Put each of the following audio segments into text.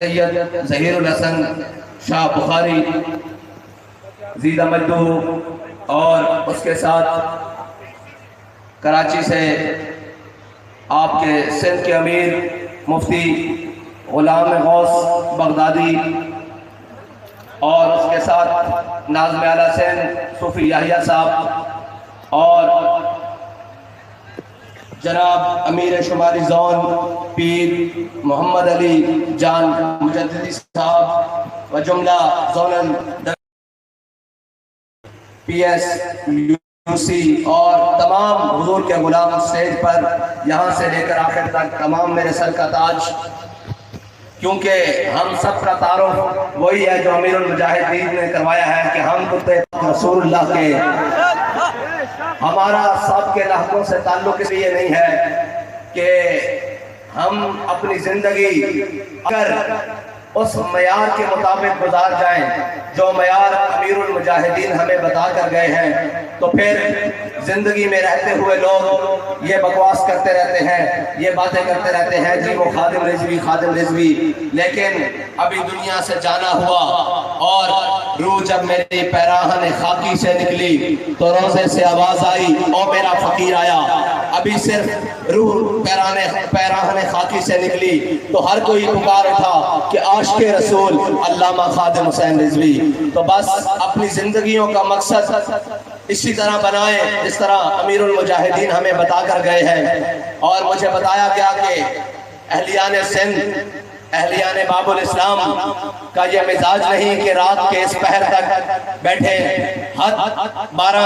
سید ظہیر الحسن شاہ بخاری زیدہ مجدو اور اس کے ساتھ کراچی سے آپ کے سندھ کے امیر مفتی غلام غوث بغدادی اور اس کے ساتھ ناظم اعلیٰ سندھ صوفی یحییٰ صاحب اور جناب امیر شمالی زون پیر محمد علی جان مجددی صاحب و جملہ زونل پی ایس یو سی اور تمام حضور کے غلام اسٹیج پر یہاں سے لے کر آخر تک تمام میرے سر کا تاج، کیونکہ ہم سب کا تعارف وہی ہے جو امیر المجاہدین نے کروایا ہے کہ ہم رسول اللہ کے، ہمارا سب کے لحظوں سے تعلق اس لیے نہیں ہے کہ ہم اپنی زندگی اگر اس معیار کے مطابق گزار جائیں جو معیار امیر المجاہدین ہمیں بتا کر گئے ہیں، تو پھر زندگی میں رہتے ہوئے لوگ یہ بکواس کرتے رہتے ہیں، یہ باتیں کرتے رہتے ہیں جی وہ خادم رضوی، لیکن ابھی دنیا سے جانا ہوا اور روح جب میری پیراہن خاکی سے نکلی تو روزے سے آواز آئی او میرا فقیر آیا۔ ابھی صرف روح پیراہن خاکی سے نکلی تو ہر کوئی پکار اٹھا کہ عاشق رسول علامہ خادم حسین رضوی۔ تو بس اپنی زندگیوں کا مقصد اسی طرح بنائیں جس طرح امیر المجاہدین ہمیں بتا کر گئے ہیں، اور مجھے بتایا گیا کہ اہلیان سندھ، اہلیان باب الاسلام کا یہ مزاج نہیں کہ رات کے اس پہر تک بیٹھے حد 12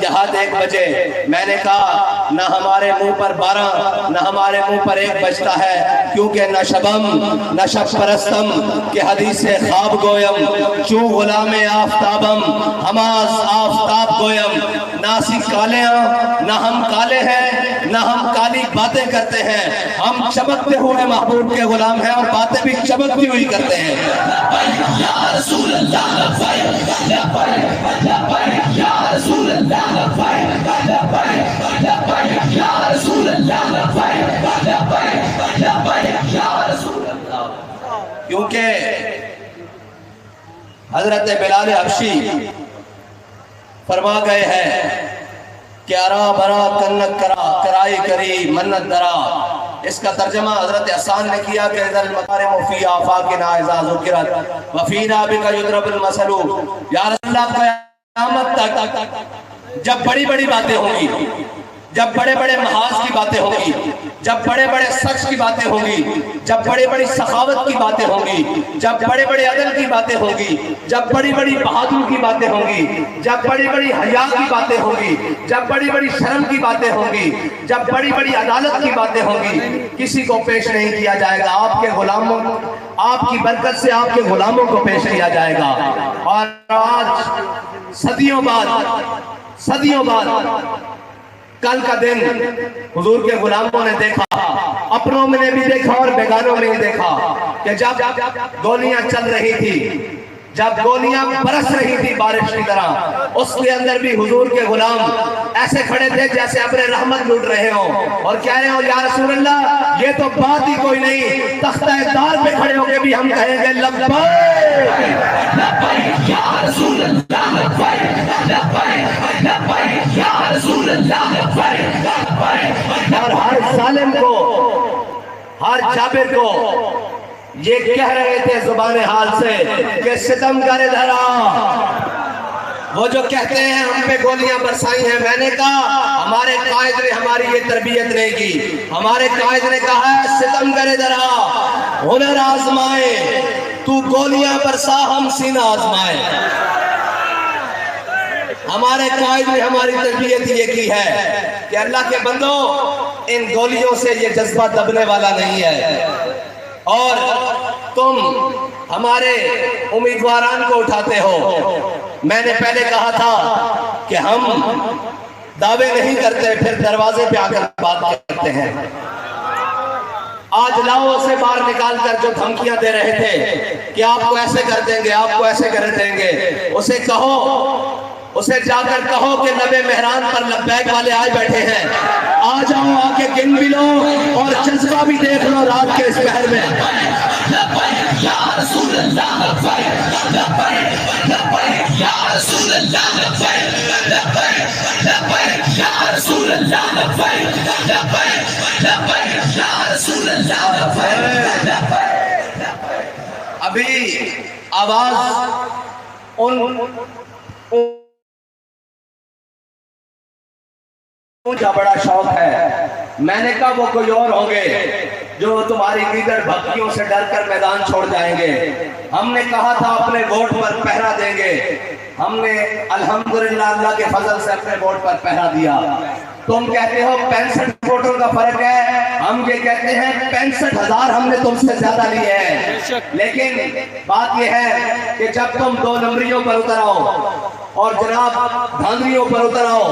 یا حد 1 بجے۔ میں نے کہا نہ ہمارے منہ پر 12 نہ ہمارے منہ پر 1 بجتا ہے، کیونکہ نہ شبم نہ شب پرستم کہ حدیث خواب گویم چوں غلام آفتابم ہماز آفتاب گویم۔ ناسی کالیاں نہ ہم کالے ہیں نہ ہم کالی باتیں کرتے ہیں، ہم چمکتے ہوئے محبوب کے غلام ہیں اور باتیں بھی چمکتی ہوئی کرتے ہیں۔ یا رسول اللہ یا رسول اللہ یا رسول اللہ یا رسول اللہ۔ کیونکہ حضرت بلال حبشی فرما گئے ہیں کہ ارا برا کنک کرا کرائی کری منت درا۔ اس کا ترجمہ حضرت حسان نے کیا کہ اذا المکارم فی آفاقنا اذا ذکرت وفینا بک یضرب المثل۔ یا رسول اللہ قیامت تک جب بڑی بڑی باتیں ہوں گی، جب بڑے بڑے محاذ کی باتیں ہوں گی، جب بڑے بڑے سچ کی باتیں ہوں گی، جب بڑی بڑی سخاوت کی باتیں ہوں گی، جب بڑے بڑے عدل کی باتیں ہوں گی، جب بڑی بڑی بہادری کی باتیں ہوں گی، جب بڑی بڑی حیا کی باتیں ہوں گی، جب بڑی بڑی شرم کی باتیں ہوں گی، جب بڑی بڑی عدالت کی باتیں ہوں گی، کسی کو پیش نہیں کیا جائے گا، آپ کے غلاموں، آپ کی برکت سے آپ کے غلاموں کو پیش کیا جائے گا۔ اور آج صدیوں بعد کل کا دن حضور کے غلاموں نے دیکھا، اپنوں میں نے بھی دیکھا اور بیگانوں میں بھی دیکھا کہ جب گولیاں چل رہی تھی، جب گولیاں برس رہی تھی بارش کی طرح، اس کے اندر بھی حضور کے غلام ایسے کھڑے تھے جیسے ابر رحمت لوٹ رہے ہوں اور کہہ رہے ہوں یا رسول اللہ یہ تو بات ہی کوئی نہیں، تختہ دار پہ کھڑے ہو کے بھی ہم کہیں گے لبیک لبیک یا رسول اللہ لبیک لبیک یا رسول اللہ لبیک۔ اور ہر ظالم کو، ہر جابر کو یہ کہہ رہے تھے زبان حال سے کہ ستم گر دھرا، وہ جو کہتے ہیں ہم پہ گولیاں برسائی ہیں۔ میں نے کہا ہمارے قائد نے ہماری یہ تربیت نہیں کی، ہمارے قائد نے کہا ہے ستم گر دھرا ہنر آزمائے، تو گولیاں برسا ہم سینہ آزمائے۔ ہمارے قائد نے ہماری تربیت یہ کی ہے کہ اللہ کے بندو ان گولیوں سے یہ جذبہ دبنے والا نہیں ہے، اور تم ہمارے امیدواران کو اٹھاتے ہو۔ میں نے پہلے کہا تھا کہ ہم دعوے نہیں کرتے پھر دروازے پہ آ کر بات کرتے ہیں۔ آج لاؤ اسے باہر نکال کر جو دھمکیاں دے رہے تھے کہ آپ کو ایسے کر دیں گے، آپ کو ایسے کر دیں گے، اسے کہو، اسے جا کر کہو کہ لبے مہران پر لبیک والے آئے بیٹھے ہیں، آ جاؤ، آ کے گن بھی لو اور جذبہ بھی دیکھ لو رات کے اس پہر میں۔ رسول اللہ لبیک لبیک لبیک یا رسول اللہ لبیک لبیک لبیک یا رسول اللہ لبیک لبیک لبیک یا رسول اللہ لبیک لبیک. ابھی آواز مجھے بڑا شوق ہے. میں نے کہا وہ کوئی اور ہوں گے جو تمہاری دیگر بھکتیوں سے ڈر کر میدان چھوڑ جائیں گے. ہم نے کہا تھا اپنے ووٹ پر پہرا دیں گے. ہم نے الحمدللہ اللہ کے فضل سے اپنے ووٹ پر پہرا دیا. تم کہتے ہو 65 ووٹوں کا فرق ہے, ہم یہ کہتے ہیں 65,000 ہم نے تم سے زیادہ لیے ہیں. لیکن بات یہ ہے کہ جب تم 2 نمبریوں پر اتر آؤ اور جناب دھاندلیوں پر اتر آؤ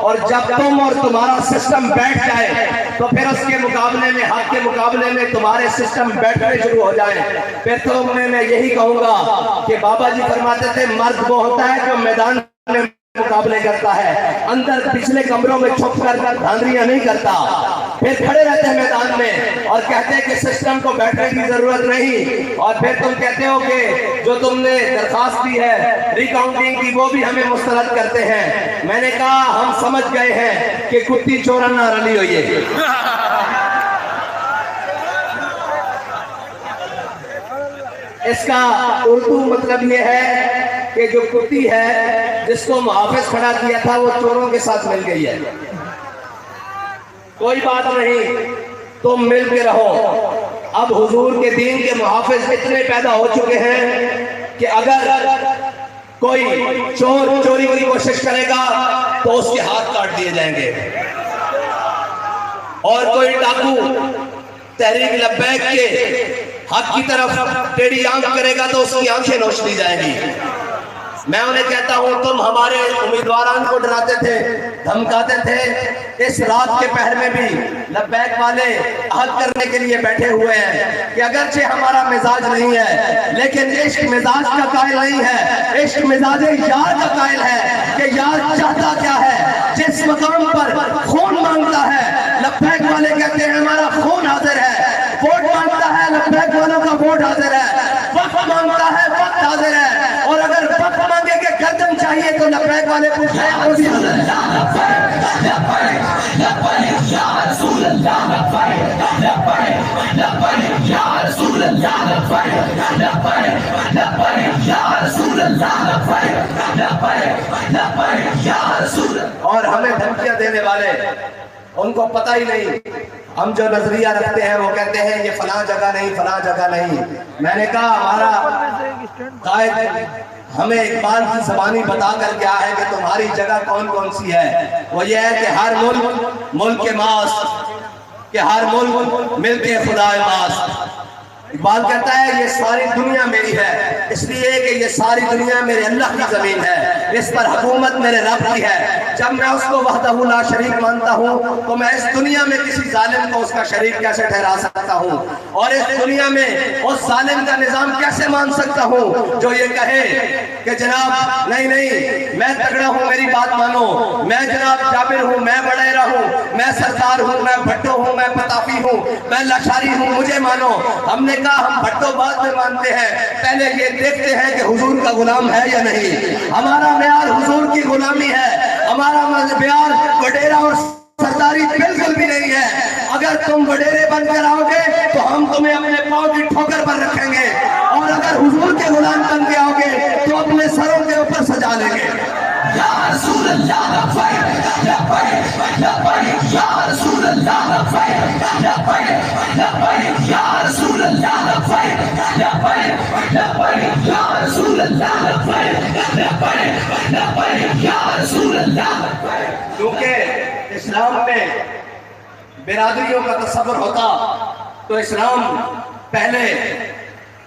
اور جب تم اور تمہارا سسٹم بیٹھ جائے تو پھر اس کے مقابلے میں حق کے مقابلے میں تمہارے سسٹم بیٹھنے شروع ہو جائیں. پھر تو میں یہی کہوں گا کہ بابا جی فرماتے تھے مرد وہ ہوتا ہے جو میدان میں مقابلے کرتا ہے, اندر پچھلے کمروں میں چھپ کر دھاندلیاں نہیں کرتا. پھر کھڑے رہتے ہیں میدان میں اور کہتے ہیں کہ سسٹم کو بیٹھنے کی ضرورت نہیں. اور پھر تم کہتے ہو کہ جو تم نے درخواست دی ہے ریکاؤنٹنگ کی وہ بھی ہمیں مسترد کرتے ہیں. میں نے کہا ہم سمجھ گئے ہیں کہ کتی چورن نہ رلی ہوئی ہے. اس کا اردو مطلب یہ ہے کہ جو کتی ہے جس کو محافظ کھڑا کیا تھا وہ چوروں کے ساتھ مل گئی ہے. کوئی بات نہیں, تم مل کے رہو. اب حضور کے دین کے محافظ اتنے پیدا ہو چکے ہیں کہ اگر کوئی چور چوری کی کوشش کرے گا تو اس کے ہاتھ کاٹ دیے جائیں گے, اور کوئی ڈاکو تحریک لبیک کے حق کی طرف ٹیڑھی آنکھ کرے گا تو اس کی آنکھیں نوچ لی جائیں گی. میں انہیں کہتا ہوں تم ہمارے امیدواران کو ڈراتے تھے, دھمکاتے تھے. اس رات کے پہر میں بھی لبیک والے عہد کرنے کے لیے بیٹھے ہوئے ہیں کہ اگرچہ ہمارا مزاج نہیں ہے لیکن عشق مزاج کا قائل نہیں ہے, عشق مزاج یار کا قائل ہے کہ یار چاہتا کیا ہے. جس مقام پر خون مانگتا ہے لبیک والے کہتے ہیں ہمارا خون حاضر ہے. ووٹ مانگتا ہے لبیک والوں کا ووٹ حاضر ہے. وقت مانگتا ہے وقت حاضر ہے. اور اگر وقت مانگے کہ گردن چاہیے تو لبیک والے پوچھیں وہ بھی حاضر ہے. یا رسول اللہ لبیک لبیک یا رسول اللہ لبیک لبیک یا رسول اللہ لبیک لبیک یا رسول. اور ہمیں دھمکیاں دینے والے ان کو پتہ ہی نہیں. ہم جو نظریہ رکھتے ہیں وہ کہتے ہیں یہ فلاں جگہ نہیں فلاں جگہ نہیں. میں نے کہا ہمارا قائد ہمیں اقبال کی زبانی بتا کر کیا ہے کہ تمہاری جگہ کون کون سی ہے. وہ یہ ہے کہ ہر ملک کے ماس, کہ ہر ملک مل کے خدا ماس. اقبال کہتا ہے یہ ساری دنیا میری ہے اس لیے کہ یہ ساری دنیا میرے اللہ کی زمین ہے, اس پر حکومت میرے رب کی ہے. جب میں اس کو وحدہ لا شریک مانتا ہوں تو میں اس دنیا میں کسی ظالم کو اس کا شریک کیسے ٹھہرا سکتا ہوں, اور اس دنیا میں اس ظالم کا نظام کیسے مان سکتا ہوں جو یہ کہے کہ جناب نہیں نہیں میں تگڑا ہوں میری بات مانو, میں جناب جابر ہوں, میں بڑیرہ ہوں, میں سردار ہوں, میں بھٹو ہوں, میں پتافی ہوں, میں لاشاری ہوں, مجھے مانو. ہم نے کہا ہم بھٹو بعد میں مانتے ہیں, پہلے یہ دیکھتے ہیں کہ حضور کا غلام ہے یا نہیں. ہمارا معیار حضور کی غلامی ہے, ہمارا معیار وڈیرہ اور سرداری بالکل بھی نہیں ہے. اگر تم وڈیرے بن کر آؤ گے تو ہم تمہیں اپنے پاؤں کی ٹھوکر پر رکھیں گے, اور اگر حضور کے غلام بن کے آؤ گے تو اپنے سروں کے اوپر سجا لیں گے. یا رسول اللہ لبیک لبیک لبیک یا رسول اللہ لبیک لبیک لبیک یا رسول اللہ لبیک لبیک لبیک یا رسول اللہ لبیک لبیک لبیک یا رسول اللہ. کیونکہ اسلام میں برادریوں کا تصور ہوتا تو اسلام پہلے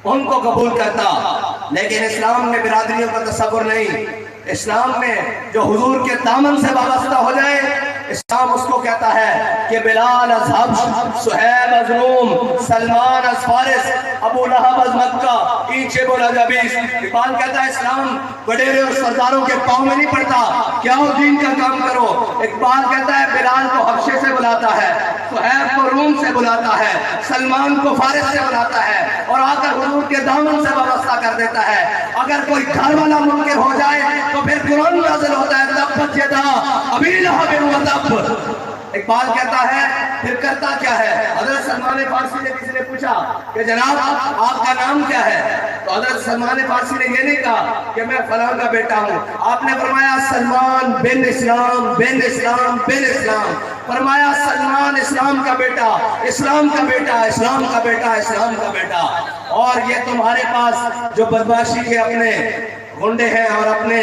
ان کو قبول کرتا, لیکن اسلام میں برادریوں کا تصور نہیں. اسلام میں جو حضور کے دامن سے وابستہ ہو جائے اسلام اس کو کہتا ہے کہ بلال از حبش, سہیب از روم, سلمان از فارس, ابو لہب از مکہ, نیچے بولا جا 20. اقبال کہتا ہے اسلام وڈیرے اور سرداروں کے پاؤں میں نہیں پڑتا, کیا ہو دین کا کام کرو. اقبال کہتا ہے بلال کو حبشے سے بلاتا ہے, صہیب کو روم سے بلاتا ہے, سلمان کو فارس سے بلاتا ہے, اور آ کر حضور کے دامن سے وابستہ کر دیتا ہے. اگر کوئی گھر والا منکر ہو جائے تو پھر قرآن نازل ہوتا ہے تبت یدا ابی لہب وتب. اقبال کہتا ہے پھر کرتا کیا ہے. حضرت سلمان فارسی نے کسی نے پوچھا کہ جناب آپ کا نام کیا ہے, تو حضرت سلمان فارسی نے یہ نہیں کہا کہ میں فلاں کا بیٹا ہوں. آپ نے فرمایا سلمان بن اسلام بن اسلام بن اسلام. فرمایا سلمان اسلام کا بیٹا, اسلام کا بیٹا, اسلام کا بیٹا, اسلام کا بیٹا. اور یہ تمہارے پاس جو بدماشی کے اپنے گنڈے ہیں اور اپنے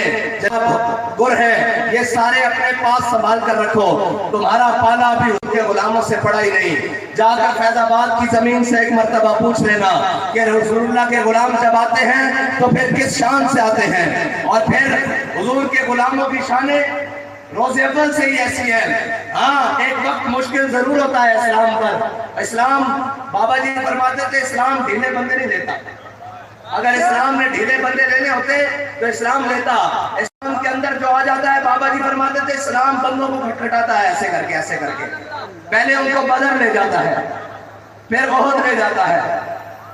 گر ہیں, یہ سارے اپنے پاس سنبھال کر رکھو. تمہارا پالا بھی ان کے غلاموں سے پڑا ہی نہیں. جا کر فیض آباد کی زمین سے ایک مرتبہ پوچھ لینا کہ رسول اللہ کے غلام جب آتے ہیں تو پھر کس شان سے آتے ہیں, اور پھر حضور کے غلاموں کی شانیں روز اول سے ہی ایسی ہے. ہاں ایک وقت مشکل ضرور ہوتا ہے اسلام پر. اسلام بابا جی فرماتے تھے اسلام ڈھیلے بندے نہیں لیتا. اگر اسلام نے ڈھیلے بندے لینے ہوتے تو اسلام لیتا. اسلام کے اندر جو آ جاتا ہے, بابا جی فرماتے تھے اسلام بندوں کو کھٹکھٹاتا ہے ایسے کر کے ایسے کر کے. پہلے ان کو بدر لے جاتا ہے, پھر احد لے جاتا ہے,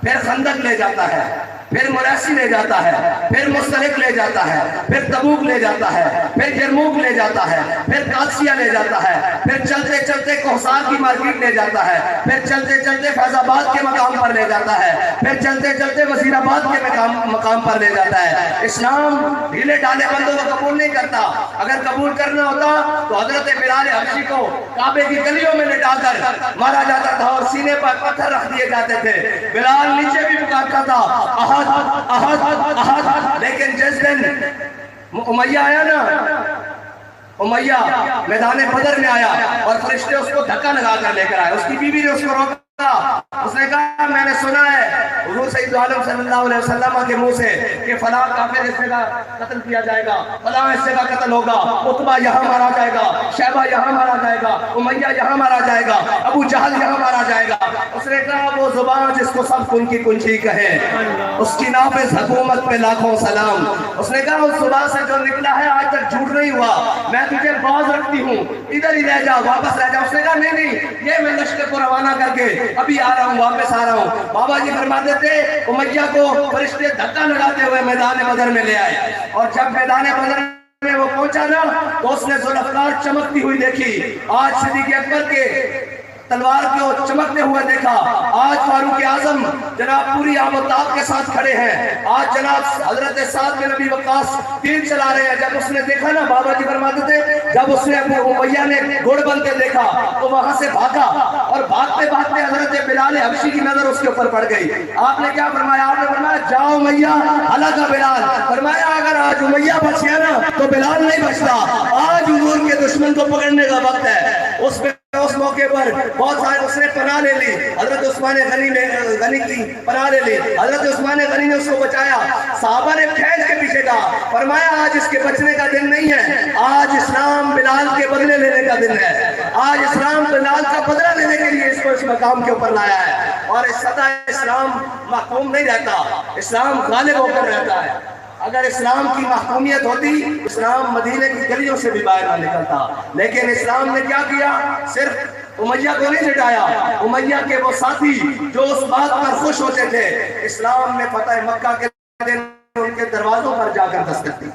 پھر خندق لے جاتا ہے, پھر مریسی لے جاتا ہے, پھر مستلق لے جاتا ہے, پھر تبوک لے جاتا ہے, پھر جرموک لے جاتا ہے, پھر قادسیہ لے جاتا ہے, پھر چلتے چلتے کوہسار کی مارکیٹ لے جاتا ہے, پھر چلتے چلتے فیض آباد کے مقام پر لے جاتا ہے, پھر چلتے چلتے وزیر آباد کے مقام پر لے جاتا ہے. اسلام ڈھیلے ڈالے بندوں کو قبول نہیں کرتا. اگر قبول کرنا ہوتا تو حضرت بلال حبشی کو کعبے کی گلیوں میں لٹا کر مارا جاتا تھا اور سینے پر پتھر رکھ دیے جاتے تھے. بلال نیچے بھی پکارتا تھا احد احد احد. لیکن جس دن امیہ آیا نا, امیہ میدان بدر میں آیا اور فرشتے اس کو دھکا لگا کر لے کر آئے. اس کی بیوی نے اس کو روکا. اس نے کہا میں نے سنا ہے حضور سید عالم صلی اللہ علیہ وسلم کے منہ سے کہ فلاں کافر حصے کا قتل کیا جائے گا, فلاں حصے کا قتل ہوگا, عتبہ یہاں مارا جائے گا, شیبہ یہاں مارا جائے گا, امیہ یہاں مارا جائے گا, ابو جہل یہاں مارا جائے گا. اس نے کہا وہ زبان جس کو سب کن کی کنچی کہے, اس کی نافذ حکومت پہ لاکھوں سلام. اس نے کہا اس زبان سے جو نکلا ہے آج تک جھوٹ نہیں ہوا, میں تجھے باز رکھتی ہوں, ادھر ہی رہ جا, واپس رہ جا. اس نے کہا نہیں نہیں, یہ میں لشکر کو روانہ کر کے ابھی آ رہا ہوں, واپس آ رہا ہوں. بابا جی فرماتے تھے امیہ کو فرشتے دھکا لگاتے ہوئے میدان بدر میں لے آئے, اور جب میدان بدر میں وہ پہنچا نا تو اس نے ذوالفقار چمکتی ہوئی دیکھی. آج صدیق اکبر کے تلوار کو چمکتے ہوئے دیکھا, آج فاروق اعظم جناب پوری آب و تاب کے ساتھ کھڑے ہیں, آج جناب حضرت سعد بن ابی وقاص تیر چلا رہے ہیں. جب اس نے دیکھا نا, بابا جی فرماتے تھے جب اس نے امیہ نے گھوڑ بن کے دیکھا تو وہاں سے بھاگا, اور بھاگتے بھاگتے حضرت بلال حبشی کی نظر اس کے اوپر پڑ گئی. آپ نے کیا فرمایا؟ آپ نے فرمایا جاؤ امیہ ہلاک بلال. فرمایا اگر آج امیہ بچ گیا نا تو بلال نہیں بچتا. آج حضور کے دشمن کو پکڑنے کا وقت ہے. اس موقع پر بہت سارے اس نے پناہ لے لی. حضرت عثمان غنی کی پناہ لے لی. حضرت عثمان غنی نے اس کو بچایا. صحابہ نے کھینچ کے پیچھے کہا, فرمایا آج اس کے بچنے کا دن نہیں ہے, آج اسلام بلال کے بدلے لینے کا دن ہے. آج اسلام بلال کا بدلہ لینے کے لیے اس کو اس مقام کے اوپر لایا ہے. اور اس سدا اسلام محکوم نہیں رہتا, اسلام غالب ہو کر رہتا ہے. اگر اسلام کی محکومیت ہوتی اسلام مدینے کی گلیوں سے بھی باہر نہ نکلتا. لیکن اسلام نے کیا کیا؟ صرف امیہ کو نہیں جٹایا, امیہ کے وہ ساتھی جو اس بات پر خوش ہوتے تھے. اسلام نے فتح مکہ کے دن ان کے دروازوں پر جا کر دستک دی.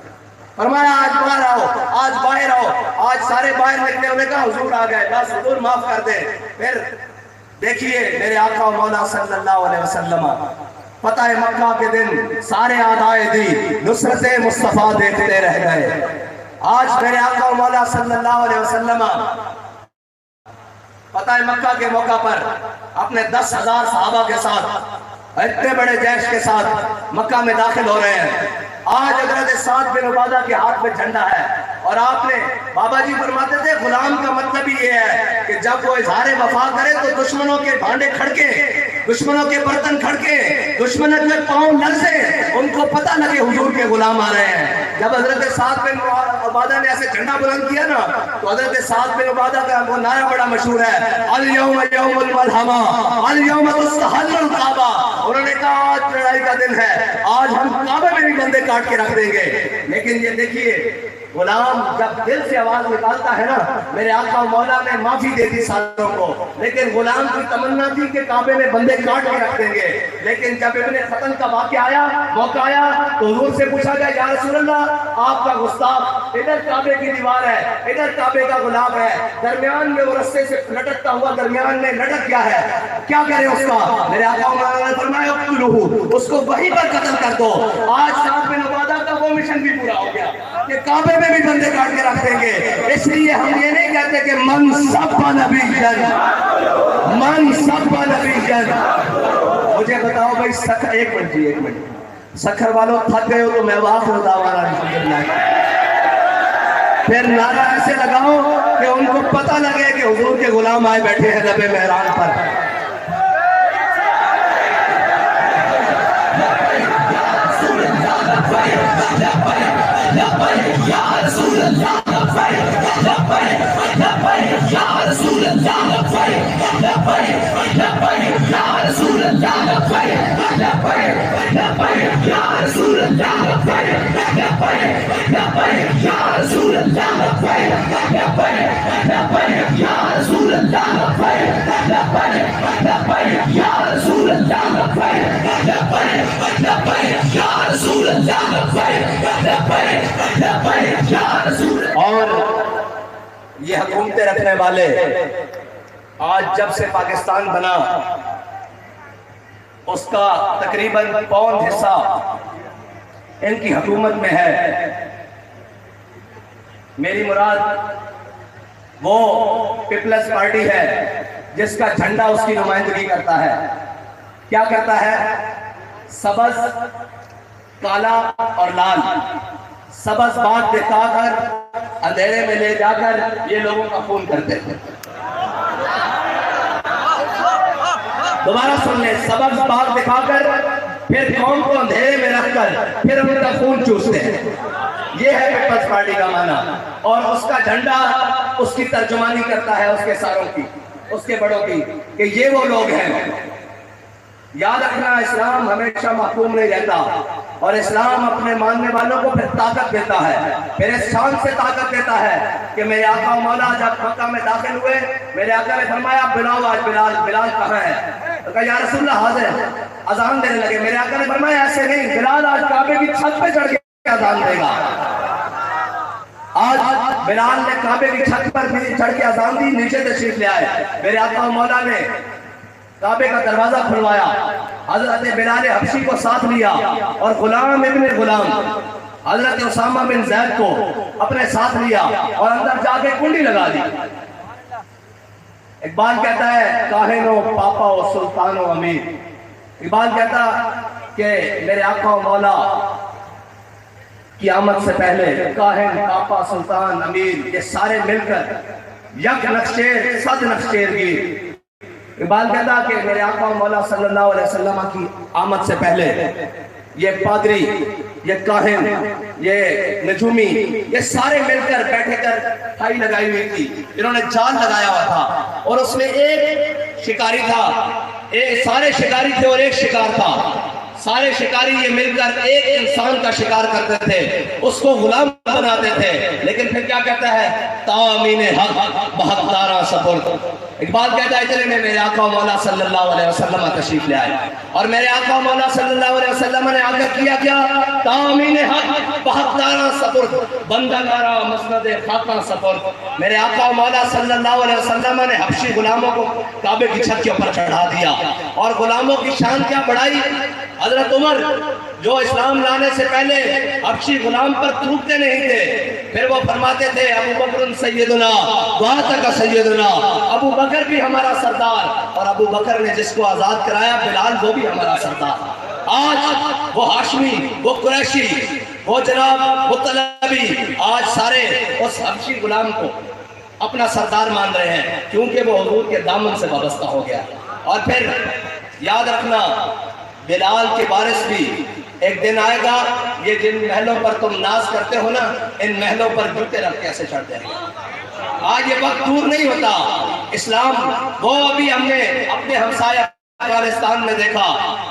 فرمایا آج باہر آؤ, آج باہر آؤ. آج سارے باہر نکلے, انہوں نے کہا حضور آ گئے, بس حضور معاف کر دیں. پھر دیکھیے میرے آقا و مولا صلی اللہ علیہ وسلم فتح مکہ کے دن سارے آدائے دی نصرت مصطفیٰ دیتے رہ گئے. آج میرے آقا و مولا صلی اللہ علیہ وسلم فتح مکہ کے موقع پر اپنے 10,000 صحابہ کے ساتھ اتنے بڑے جیش کے ساتھ مکہ میں داخل ہو رہے ہیں. آج حضرت سعد بن عبادہ کے ہاتھ میں جھنڈا ہے, اور آپ نے بابا جی فرماتے تھے غلام کا مطلب ہی یہ ہے کہ جب وہ اظہار وفا کرے تو دشمنوں کے بھانڈے کھڑکے, دشمنوں کے برتن کھڑکے، دشمنوں کے پاؤں لرزے، ان کو پتہ لگے حضور کے غلام آ رہے ہیں۔ جب حضرت سعد بن عبادہ نے ایسے جھنڈا بلند کیا نا تو حضرت سعد بن عبادہ کا وہ نعرہ بڑا مشہور ہے، الیوم یوم الملحمہ الیوم تستحل الکعبہ۔ انہوں نے کہا آج لڑائی کا دن ہے، آج ہم کعبے میں بھی بندے کاٹ کے رکھ دیں گے۔ لیکن یہ دیکھیے غلام جب دل سے آواز نکالتا ہے نا، میرے آقا مولا نے معافی دے دی ساتھیوں کو، لیکن غلام کی تمنا تھی کہ کعبے میں بندے کاٹ کے رکھ دیں گے۔ لیکن جب ابن ختن کا واقعہ آیا، موقع آیا تو حضور سے پوچھا گیا یا رسول اللہ آپ کا گستاخ، ادھر کعبے کی دیوار ہے، ادھر کعبے کا غلام ہے، درمیان میں وہ رستے سے لٹکتا ہوا درمیان میں لٹک گیا ہے، کیا کریں اس کا؟ میرے آقا مولا نے فرمایا اقتلوہ، اس کو وہیں پر قتل کر دو۔ آج سعد بن عبادہ کا وہ مشن بھی پورا ہو گیا کہ کعبے میں بھی بندے کاٹ کے رکھ دیں گے۔ اس لیے ہم یہ نہیں کہتے کہ من سب نبی جن، من سب نبی جن۔ مجھے بتاؤ بھائی سکھر، ایک منٹ جی ایک منٹ، سکھر والوں تھک گئے ہو تو میں واقع دعوانا الحمدللہ، پھر نعرہ ایسے لگاؤ کہ ان کو پتہ لگے کہ حضور کے غلام آئے بیٹھے ہیں لبے مہران پر۔ یا رسول اللہ لبیک لبیک لبیک یا رسول اللہ لبیک لبیک لبیک یا رسول اللہ لبیک لبیک لبیک یا رسول اللہ لبیک لبیک لبیک یا رسول اللہ لبیک لبیک لبیک یا رسول اللہ لبیک لبیک لبیک یا رسول اللہ لبیک لبیک لبیک یا رسول اللہ لبیک لبیک لبیک یا رسول۔ اور یہ حکومتیں رکھنے والے آج جب سے پاکستان بنا اس کا تقریباً پون حصہ ان کی حکومت میں ہے۔ میری مراد وہ پیپلز پارٹی ہے جس کا جھنڈا اس کی نمائندگی کرتا ہے۔ کیا کرتا ہے؟ سبز، کالا اور لال، سبز باغ دکھا کر اندھیرے میں لے جا کر یہ لوگوں کا خون کرتے تھے۔ دوبارہ سن لیں، سبز باغ دکھا کر پھر قوم کو اندھیرے میں رکھ کر پھر ان کا خون چوستے ہیں۔ یہ ہے پیپلز پارٹی کا معنی، اور اس کا جھنڈا اس کی ترجمانی کرتا ہے اس کے ساروں کی، اس کے بڑوں کی، کہ یہ وہ لوگ ہیں۔ یاد رکھنا اسلام ہمیشہ محکوم نہیں رہتا، اور اسلام اپنے ماننے والوں کو پھر طاقت دیتا ہے، پھر اس شان سے طاقت دیتا ہے کہ میرے آقا و مولا جب مکہ میں داخل ہوئے، میرے آقا نے فرمایا بلاؤ آج بلال، بلال کہاں ہے؟ تو کہا یا رسول اللہ حاضر، اذان دینے لگے۔ میرے آقا نے فرمایا ایسے نہیں، بلال آج کعبے کی چھت پہ چڑھ کے اذان دے گا۔ آج بلال نے کعبے کی چھت پر بھی چڑھ کے اذان دی، نیچے تشریف لے آئے۔ میرے آقا و مولا نے کعبے کا دروازہ کھلوایا، حضرت بلال حبشی کو ساتھ لیا اور غلام ابن غلام حضرت اسامہ بن زید کو اپنے ساتھ لیا اور اندر جا کے کنڈی لگا دی۔ اقبال کہتا ہے کاہن و پاپا و سلطان و امیر، اقبال کہتا کہ میرے آقا و مولا کی آمد سے پہلے کاہن، پاپا، سلطان، امیر یہ سارے مل کر یک نقشیر صد نقشیر گیر۔ اقبال کہتا کہ میرے آقا و مولا صلی اللہ علیہ وسلم کی آمد سے پہلے یہ پادری، یہ کاہن، یہ نجومی یہ سارے مل کر بیٹھے کر کھائی لگائی ہوئی تھی، انہوں نے جال لگایا ہوا تھا اور اس میں ایک شکاری تھا، سارے شکاری تھے اور ایک شکار تھا۔ سارے شکاری یہ مل کر ایک انسان کا شکار کرتے تھے، اس کو غلام بناتے تھے، لیکن پھر کیا کہتا ہے تامین حق بحقدارہ سپرد۔ اقبال کہتا ہے اتنے میں میرے آقا و مولا صلی اللہ علیہ وسلم تشریف لے آئے، اور میرے آقا و مولا صلی اللہ علیہ وسلم نے آ کر کیا کیا تامین حق بحقدارہ سپرد، بندگارہ مسند خاکہ سپرد۔ میرے آقا و مولا صلی اللہ علیہ وسلم نے حبشی غلاموں کو کعبے کی چھت کے اوپر چڑھا دیا، اور غلاموں کی شان کیا بڑھائی۔ حضرت عمر جو اسلام لانے سے پہلے حبشی غلام پر تھوکتے نہیں تھے، پھر وہ فرماتے تھے ابو بکر سیدنا واتک سیدنا، ابو بکر بھی ہمارا سردار، اور ابو بکر نے جس کو آزاد کرایا بلال وہ بھی ہمارا سردار۔ آج وہ ہاشمی، وہ قریشی، وہ جناب مطلبی آج سارے اس حبشی غلام کو اپنا سردار مان رہے ہیں، کیونکہ وہ حضور کے دامن سے وابستہ ہو گیا۔ اور پھر یاد رکھنا بلال کے وارث بھی ایک دن آئے گا، یہ جن محلوں پر تم ناز کرتے ہو نا، ان محلوں پر جوتے رکھ کے ایسے چڑھتے ہیں۔ آج یہ وقت دور نہیں ہوتا، اسلام وہ ابھی ہم نے اپنے ہمسایہ افغانستان میں دیکھا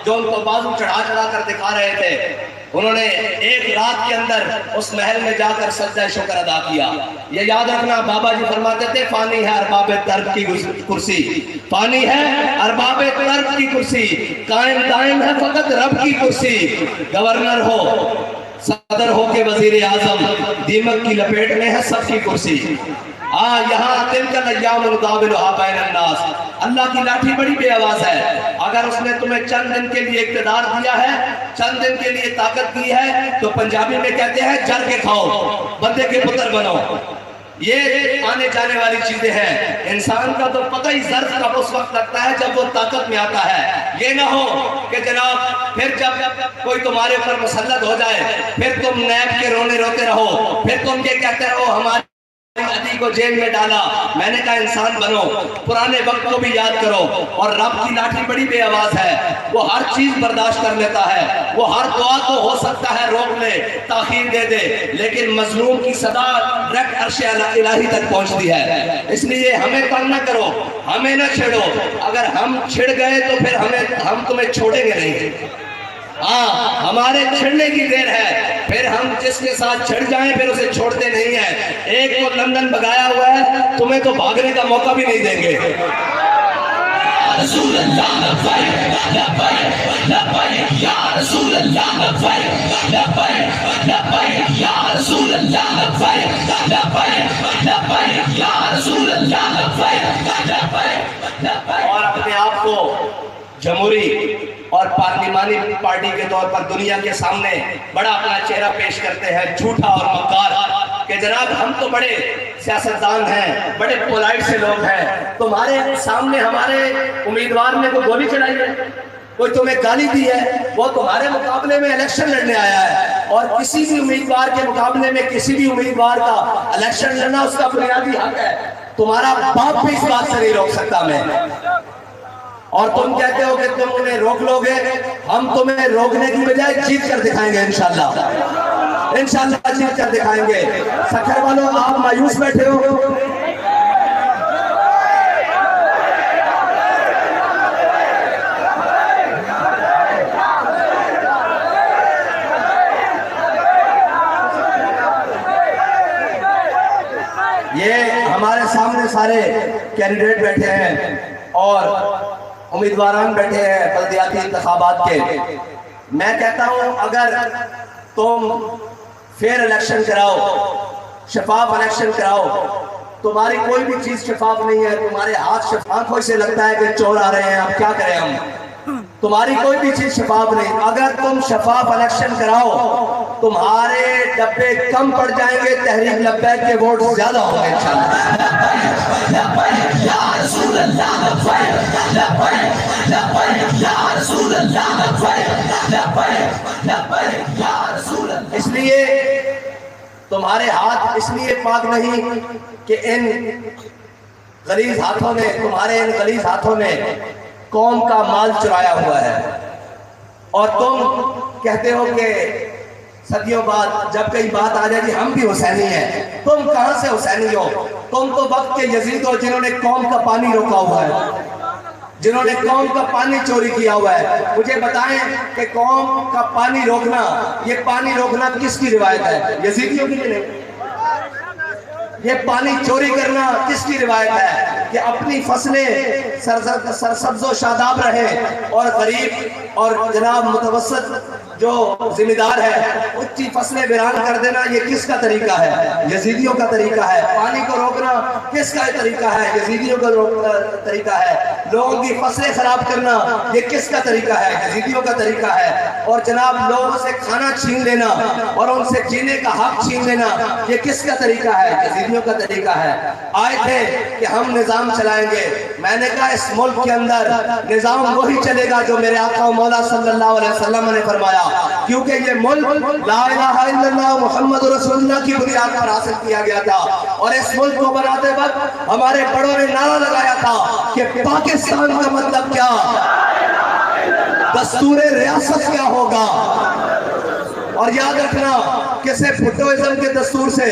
جو ان کو بازو چڑھا چڑھا کر دکھا رہے تھے، انہوں نے ایک رات کے اندر اس محل میں جا کر سجدہ شکر ادا کیا۔ یہ یاد رکھنا بابا جی فرماتے تھے فانی ہے ارباب طرب کی کرسی، فانی ہے ارباب طرب کی کرسی، قائم دائم ہے فقط رب کی کرسی۔ گورنر ہو، صدر ہو کے وزیر اعظم، دیمک کی لپیٹ میں ہے سب کی کرسی۔ یہاں تلک الیام نداولھا بین الناس، اللہ کی لاٹھی بڑی بے آواز ہے۔ اگر اس نے تمہیں چند دن کے لیے اقتدار دیا ہے، چند دن کے لیے طاقت دی ہے، تو پنجابی میں کہتے ہیں جر کے کھاؤ، بندے کے پتر بنو۔ یہ آنے جانے والی چیزیں ہیں۔ انسان کا تو پتہ ہی ظرف کب اس وقت لگتا ہے جب وہ طاقت میں آتا ہے۔ یہ نہ ہو کہ جناب پھر جب کوئی تمہارے اوپر مسلط ہو جائے، پھر تم نیب کے رونے روتے رہو، پھر تم یہ کہتے رہو ہمارے عدی کو جیل میں ڈالا۔ میں نے کہا انسان بنو، پرانے وقت کو بھی یاد کرو، اور رب کی لاٹھی بڑی بے آواز ہے، وہ ہر چیز برداشت کر لیتا ہے، وہ ہر دعا کو ہو سکتا ہے روک لے، تاخیر دے دے، لیکن مظلوم کی صدا ڈائریکٹ عرش الہی تک پہنچتی ہے۔ اس لیے ہمیں تنگ نہ کرو، ہمیں نہ چھیڑو، اگر ہم چھڑ گئے تو پھر ہم تمہیں چھوڑیں گے نہیں۔ ہمارے چھڑنے کی دیر ہے، پھر ہم جس کے ساتھ چھڑ جائیں پھر اسے چھوڑتے نہیں ہیں۔ ایک کو لندن بھگایا ہوا ہے، تمہیں تو بھاگنے کا موقع بھی نہیں دیں گے۔ رسول اللہ لبیک لبیک لبیک یا رسول اللہ لبیک لبیک لبیک یا رسول اللہ لبیک لبیک لبیک یا رسول اللہ لبیک لبیک۔ اور اپنے آپ کو جمہوری اور پارلیمانی پارٹی کے طور پر دنیا کے سامنے بڑا اپنا چہرہ پیش کرتے ہیں، جھوٹا اور مکار، کہ جناب ہم تو بڑے سیاستدان ہیں، بڑے پولائٹ سے لوگ ہیں، تمہارے سامنے ہمارے امیدوار نے کوئی گولی چلائی ہے، کوئی تمہیں گالی دی ہے، وہ تمہارے مقابلے میں الیکشن لڑنے آیا ہے، اور کسی بھی امیدوار کے مقابلے میں کسی بھی امیدوار کا الیکشن لڑنا اس کا بنیادی حق ہے۔ تمہارا باپ بھی اس بات سے نہیں روک سکتا میں، اور تم کہتے ہو کہ تم انہیں روک لو گے، ہم تمہیں روکنے کی بجائے جیت کر دکھائیں گے انشاءاللہ، انشاءاللہ جیت کر دکھائیں گے۔ سکھر والوں آپ مایوس بیٹھے ہو، یہ ہمارے سامنے سارے کینڈیڈیٹ بیٹھے ہیں اور امیدواران بیٹھے ہیں بلدیاتی انتخابات کے۔ میں کہتا ہوں اگر تم فیئر الیکشن کراؤ، شفاف الیکشن کراؤ، تمہاری کوئی بھی چیز شفاف نہیں ہے، تمہارے ہاتھ آنکھوں سے لگتا ہے کہ چور آ رہے ہیں، اب کیا کریں ہم، تمہاری کوئی بھی چیز شفاف نہیں۔ اگر تم شفاف الیکشن کراؤ تمہارے ڈبے کم پڑ جائیں گے، تحریک لبیک کے ووٹ زیادہ ہوں گے انشاءاللہ۔ اس لیے تمہارے ہاتھ اس لیے پاک نہیں کہ ان غلیظ ہاتھوں نے، تمہارے ان غلیظ ہاتھوں نے قوم کا مال چرایا ہوا ہے، اور تم کہتے ہو کہ صدیوں بعد جب کئی بات آ جائے گی ہم بھی حسینی ہیں۔ تم کہاں سے حسینی ہو؟ تم تو وقت کے یزید ہو جنہوں نے قوم کا پانی روکا ہوا ہے، جنہوں نے قوم کا پانی چوری کیا ہوا ہے۔ مجھے بتائیں کہ قوم کا پانی روکنا، یہ پانی روکنا کس کی روایت ہے؟ یزیدیوں کی نہیں۔ یہ پانی چوری کرنا کس کی روایت ہے؟ کہ اپنی فصلیں سرسبز و شاداب رہیں اور غریب اور جناب متوسط جو ذمہ دار ہے اس کی فصلیں ویران کر دینا، یہ کس کا طریقہ ہے؟ یزیدیوں کا طریقہ ہے۔ پانی کو روکنا کس کا طریقہ ہے؟ یزیدیوں کا طریقہ ہے۔ لوگوں کی فصلیں خراب کرنا یہ کس کا طریقہ ہے؟ یزیدیوں کا طریقہ ہے۔ اور جناب لوگوں سے کھانا چھین لینا اور ان سے جینے کا حق چھین لینا یہ کس کا طریقہ ہے؟ یزیدیوں کا طریقہ ہے۔ آئے تھے کہ ہم نظام چلائیں گے، میں نے کہا اس ملک کے اندر نظام وہی چلے گا جو میرے آقا و مولا صلی اللہ علیہ وسلم نے فرمایا، کیونکہ یہ ملک لا الہ الا اللہ محمد رسول اللہ کی بنیاد پر حاصل کیا گیا تھا، اور اس ملک کو بناتے وقت ہمارے بڑوں نے نعرہ لگایا تھا کہ پاکستان کا مطلب کیا؟ دستور ریاست کیا ہوگا. اور یاد رکھنا کسی بھٹوازم کے دستور سے،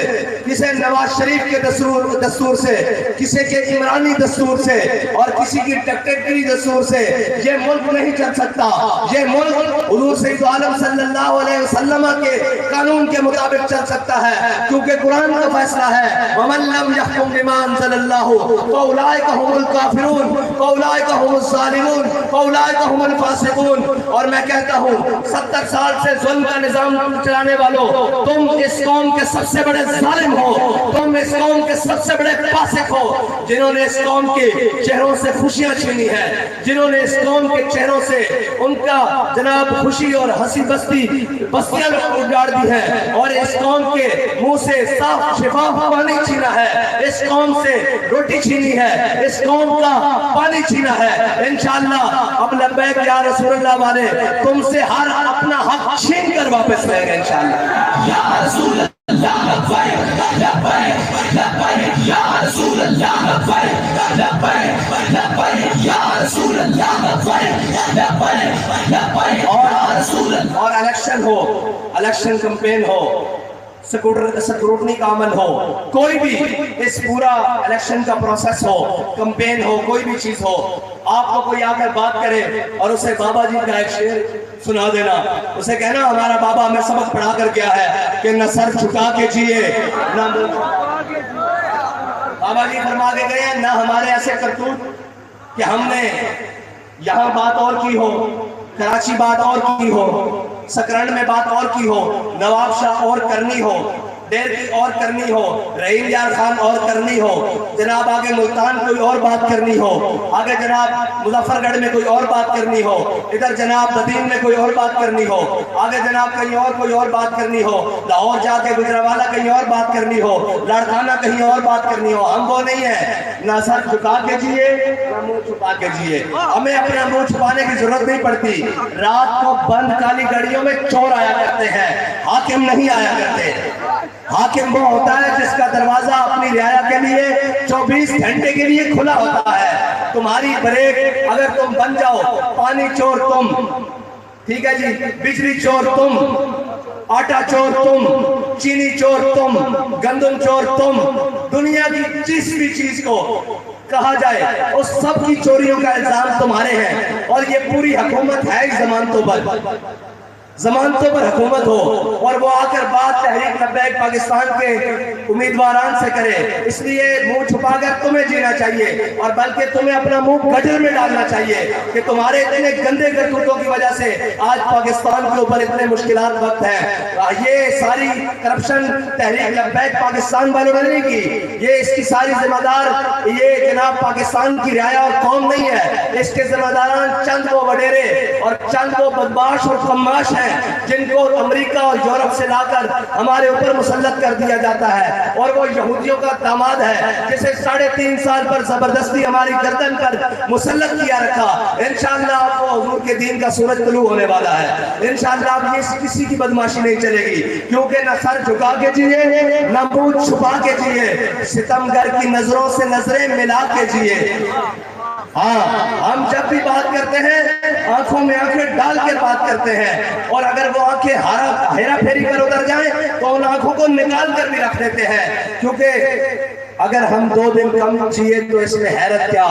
کسی نواز شریف کے دستور سے، کسی کے عمرانی دستور سے اور کسی کی ڈکٹیٹری دستور سے یہ ملک نہیں چل سکتا. یہ ملک حضور سید عالم صلی اللہ علیہ وسلم کے قانون کے مطابق چل سکتا ہے، کیونکہ قرآن کا فیصلہ ہے وَمَن لَّمْ يَحْكُم بِمَا أَنزَلَ اللَّهُ فَأُولَٰئِكَ هُمُ الْكَافِرُونَ فَأُولَٰئِكَ هُمُ الظَّالِمُونَ فَأُولَٰئِكَ هُمُ الْفَاسِقُونَ. اور میں کہتا ہوں 70 سال سے ظلم کا نظام چلانے والوں، تم اس قوم کے سب سے بڑے ظالم ہو، تم اس قوم کے سب سے بڑے فاسق ہو، جنہوں نے اس قوم کے چہروں سے خوشیاں چھینی ہیں، جنہوں نے اس قوم کے چہروں سے ان کا جناب خوشی اور ہنسی بستیاں اجاڑ دی ہیں، اور اس قوم کے منہ سے صاف شفاف پانی چھینا ہے، اس قوم سے روٹی چھینی ہے، اس قوم کا پانی چھینا ہے. انشاءاللہ اب لبیک یا رسول اللہ والے تم سے ہر اپنا حق چھین کر واپس لیں گے انشاءاللہ. یا رسول اللہ لبیک لبیک لبیک یا رسول اللہ لبیک لبیک لبیک یا رسول اللہ لبیک لبیک لبیک. اور الیکشن ہو، الیکشن کمپین ہو، سکروٹنی کا عمل ہو، کوئی بھی اس پورا الیکشن کا پروسیس ہو، کمپین ہو، کوئی بھی چیز ہو، آپ کو کوئی آ کر بات کرے اور اسے بابا جی کا ایک شعر سنا دینا، اسے کہنا ہمارا بابا ہمیں سبق پڑھا کر گیا ہے کہ نہ سر جھکا کے جیے نہ بابا جی فرما کے گئے ہیں، نہ ہمارے ایسے کرتوت کہ ہم نے یہاں بات اور کی ہو، کراچی بات اور کی ہو، سکرن میں بات اور کی ہو، نواب شاہ اور کرنی ہو، دیر کی اور کرنی ہو، رحیم یار خان اور کرنی ہو، جناب آگے ملتان کوئی اور بات کرنی ہو، آگے جناب مظفر گڑھ میں کوئی اور بات کرنی ہو، ادھر جناب بدین میں کوئی اور بات کرنی ہو، آگے جناب کہیں اور کوئی اور بات کرنی ہو، لاہور جا کے گجرانوالہ کہیں اور بات کرنی ہو، لاڑکانہ کہیں اور بات کرنی ہو. ہم وہ نہیں ہیں، نہ سر جھکا کے جیے نہ منہ چھپا کے جیے. ہمیں اپنا منہ چھپانے کی ضرورت نہیں پڑتی. رات کو بند کالی گاڑیوں میں چور آیا کرتے ہیں، حاکم نہیں آیا کرتے. حاکم وہ ہوتا ہے جس کا دروازہ اپنی رعایا کے لیے 24 گھنٹے کے لیے کھلا ہوتا ہے. تمہاری بریک اگر تم بن جاؤ، پانی چور تم، ٹھیک ہے جی، بجلی چور تم، آٹا چور تم، چینی چور تم، گندم چور تم، دنیا کی جس بھی چیز کو کہا جائے اس سب کی چوریوں کا الزام تمہارے ہیں. اور یہ پوری حکومت ہے ضمانتوں پر حکومت ہو، اور وہ آ کر بات تحریک لبیک پاکستان کے امیدواران سے کرے. اس لیے منہ چھپا کر تمہیں جینا چاہیے، اور بلکہ تمہیں اپنا منہ گٹر میں ڈالنا چاہیے کہ تمہارے اتنے گندے کرتوتوں کی وجہ سے آج پاکستان کے اوپر اتنے مشکلات وقت ہیں. یہ ساری کرپشن تحریک لبیک پاکستان والوں نے نہیں کی، یہ اس کی ساری ذمہ دار یہ جناب پاکستان کی رعایا اور قوم نہیں ہے. اس کے ذمہ داران چند وہ وڈیرے اور چند وہ بدماش اور قماش ہیں جن کو امریکہ اور یورپ سے لا کر ہمارے اوپر مسلط کر دیا جاتا ہے. اور وہ یہودیوں کا داماد ہے جسے 3.5 سال پر زبردستی ہماری گردن پر مسلط کیا رکھا. انشاءاللہ آپ کو حضور کے دین کا سورج طلوع ہونے والا ہے. انشاءاللہ آپ یہ کسی کی بدماشی نہیں چلے گی، کیونکہ نہ سر جھکا کے جیے نہ منہ چھپا کے جیے، ستمگر کی نظروں سے نظریں ملا کے جیے. ہاں، ہم جب بھی بات کرتے ہیں آنکھوں میں آنکھیں ڈال کے بات کرتے ہیں، اور اگر وہ آنکھیں ہیرا پھیری کر ادھر جائیں تو ان آنکھوں کو نکال کر بھی رکھ دیتے ہیں. کیونکہ اگر ہم 2 دن کم جیے تو اس میں حیرت کیا،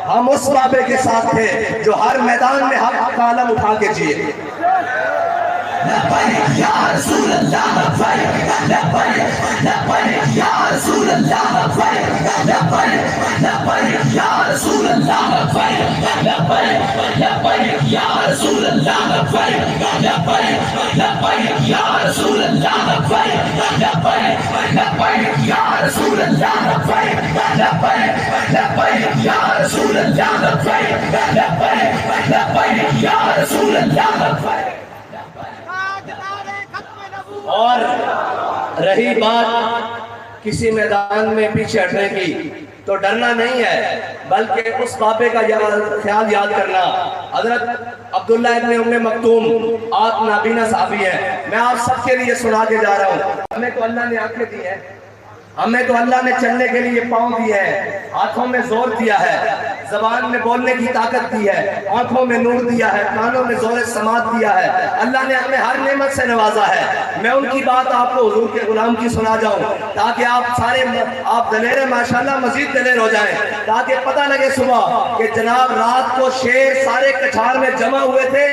ہم اس بابے کے ساتھ تھے جو ہر میدان میں حق کا علم اٹھا کے جیے. لبیک یا رسول اللہ لبیک لبیک لبیک یا رسول اللہ لبیک لبیک لبیک یا رسول اللہ لبیک لبیک لبیک یا رسول اللہ لبیک لبیک لبیک یا رسول اللہ لبیک لبیک لبیک یا رسول اللہ لبیک لبیک لبیک یا رسول اللہ لبیک لبیک لبیک یا رسول اللہ لبیک. اور رہی بات کسی میدان میں پیچھے ہٹنے کی، تو ڈرنا نہیں ہے بلکہ اس بابے کا خیال یاد کرنا. حضرت عبداللہ ابن ام مکتوم آپ نابینا صحابی ہیں، میں آپ سب کے لیے سنا کے جا رہا ہوں. ہمیں تو اللہ نے آنکھیں دی ہیں، ہمیں تو اللہ نے چلنے کے لیے پاؤں دیے ہیں، ہاتھوں میں زور دیا ہے، زبان میں بولنے کی طاقت دی ہے، آنکھوں میں نور دیا ہے، کانوں میں زور سماعت دیا ہے، اللہ نے ہمیں ہر نعمت سے نوازا ہے۔ میں ان کی بات آپ کو حضور کے غلام کی سنا جاؤں تاکہ آپ دلیر ہیں، ماشاءاللہ مزید دلیر ہو جائیں، تاکہ پتہ لگے صبح کہ جناب رات کو شیر سارے کٹھار میں جمع ہوئے تھے،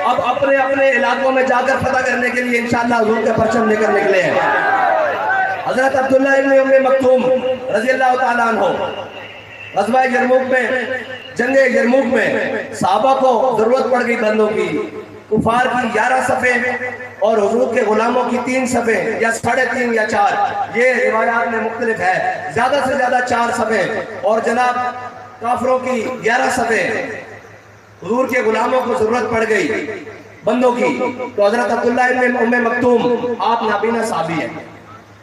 اب اپنے اپنے علاقوں میں جا کر فتح کرنے کے لیے انشاءاللہ حضور کے پرچم لے کر نکلے ہیں۔ حضرت عبداللہ ابن ام مکتوم رضی اللہ تعالیٰ عنہ غزوہ یرموک میں، جنگ یرموک میں صحابہ کو ضرورت پڑ گئی بندوں کی، کفار کی 11 صفیں اور حضور کے غلاموں کی 3 صفیں یا 3.5 یا 4، یہ روایات میں مختلف ہے، زیادہ سے زیادہ 4 صفیں اور جناب کافروں کی 11 صفیں، حضور کے غلاموں کو ضرورت پڑ گئی بندوں کی، تو حضرت عبداللہ ابن ام مکتوم آپ نابینا صحابی ہیں،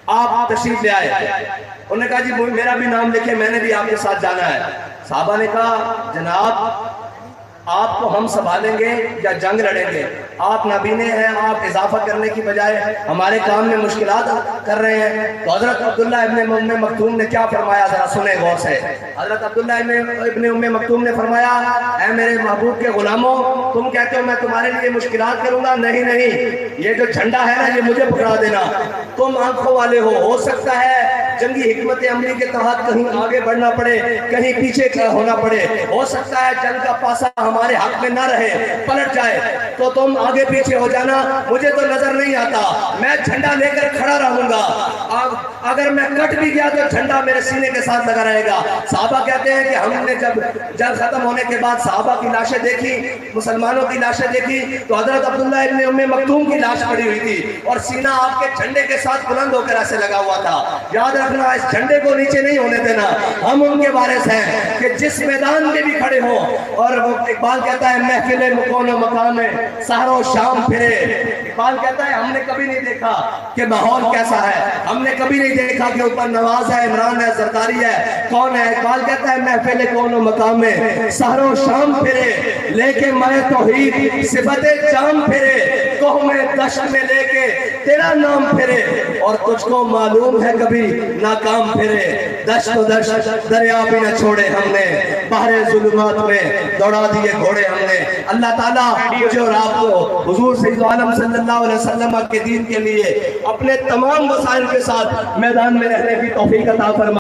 آپ تشریف لے آئے، انہوں نے کہا جی میرا بھی نام لکھے، میں نے بھی آپ کے ساتھ جانا ہے۔ صحابہ نے کہا جناب آپ کو ہم سنبھالیں گے یا جنگ لڑیں گے؟ آپ نابینے ہیں، آپ اضافہ کرنے کی بجائے ہمارے کام میں مشکلات کر رہے ہیں۔ تو حضرت عبداللہ ابن ام مکتوم نے کیا فرمایا، ذرا سنیں غور سے۔ حضرت عبداللہ ابن ام مکتوم نے فرمایا اے میرے محبوب کے غلاموں، تم کہتے ہو میں تمہارے لیے مشکلات کروں گا، نہیں نہیں، یہ جو جھنڈا ہے نا یہ مجھے پکڑا دینا، تم آنکھوں والے ہو سکتا ہے جنگی حکمت عملی کے تحت کہیں آگے بڑھنا پڑے، کہیں پیچھے ہونا پڑے، ہو سکتا ہے جنگ کا پاسا ہمارے حق میں نہ رہے، پلٹ جائے، تو تم آگے پیچھے ہو جانا، مجھے تو نظر نہیں آتا، میں جھنڈا لے کر کھڑا رہوں گا، اگر میں کٹ بھی گیا تو جھنڈا میرے سینے کے ساتھ لگا رہے گا۔ صحابہ کہتے ہیں کہ ہم نے جب جنگ ختم ہونے کے بعد صحابہ کی لاشیں دیکھی، مسلمانوں کی لاشیں دیکھی، تو حضرت عبداللہ ابن ام مکتوم کی لاش پڑی ہوئی تھی اور سینہ آپ کے جھنڈے کے ساتھ بلند ہو کر ایسے لگا ہوا تھا۔ یاد رکھنا اس جھنڈے کو نیچے نہیں ہونے دینا، ہم ان کے وارث ہیں کہ جس میدان میں بھی کھڑے ہوں، اور وہ اقبال کہتا ہے محفل مکون و مقام میں سحر و شام پھرے، اقبال کہتا ہے ہم نے کبھی نہیں دیکھا کہ ماحول کیسا ہے، ہم نے کبھی نہیں دیکھا کہ اوپر نواز ہے، عمران ہے، زرداری ہے، کون ہے۔ اقبال کہتا ہے محفل کون و مقام میں سحر و شام پھرے، لے کے میں توحید صفت جام پھرے، کوہ میں دشت میں لے کے تیرا نام پھرے، اور تجھ کو معلوم ہے کبھی ناکام پھرے، دشت و دشت دریا بھی نہ چھوڑے ہم نے، بحر ظلمات میں دوڑا دیے گھوڑے ہم نے۔ اللہ تعالیٰ مجھے اور آپ کو حضور سید عالم صلی اللہ علیہ وسلم کے دین کے لیے اپنے تمام وسائل کے ساتھ میدان میں رہنے کی توفیق عطا فرمائے۔